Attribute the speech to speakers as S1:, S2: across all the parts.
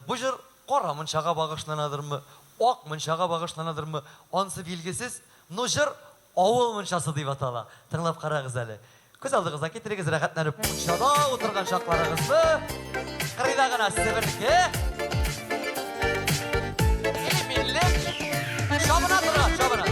S1: Bu jır qora mınçağa bağışlanadırmı, ok mınçağa bağışlanadırmı, onsı bilgisiz. Nu jır avul mınçası deyip atala. Tınlap qarağız әлі. Көз алдығыздан кетірегіз рәхәтләніп мынчада отырған шақларыңызды қыридағына сібірге. Еминлік шабына тұра, шабына.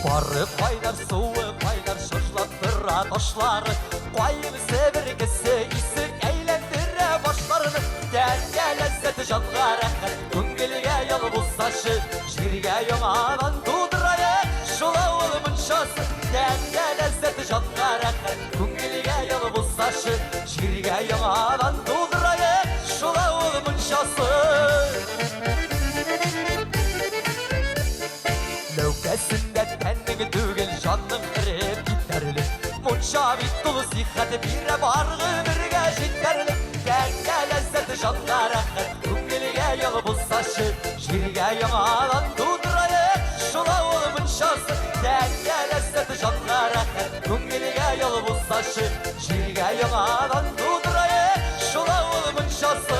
S1: Barı kaynar suyu kaynar şırlattırra taşları Koyun sevirgisi isik eğlendire başlarını Denge lezzeti canğa rəhət Küngilge yalı buz taşı Şirge yonadan tuğdırayı Şula olımın şası Denge lezzeti canğa rəhət Küngilge yalı buz taşı Şirge yonadan tuğdırayı Şula olımın şası Lövkesinde kendini tügül canın kırıp giderli Munşa bit dolu sihhati bire barğı birge jitterli Denge lezzeti canına rəhət Küngilge yalı buz taşı Şirge yanadan tuğdırayı Şula olımın şası Denge lezzeti canına rəhət Küngilge yalı buz taşı Şirge yanadan tuğdırayı Şula olımın şası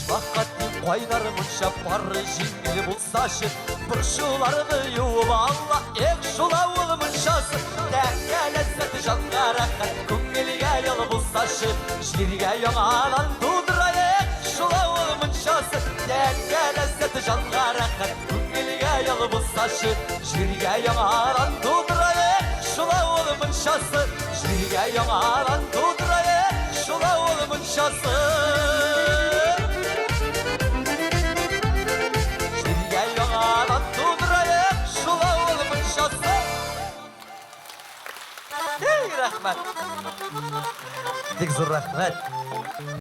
S1: Vakati koynarımın şaparı jingili bulsaşı Pırşularını yuva Allah ek şula olımın şası Denge lezzeti canğa rəhət Küngilge yalı bulsaşı Şirge yanadan tuğdırayı Şula olımın şası Denge lezzeti canğa rəhət Küngilge yalı bulsaşı Şirge yanadan tuğdırayı Şula olımın şası Şirge yanadan tuğdırayı Şula olımın şası Rahmet. Dik zor rahmet.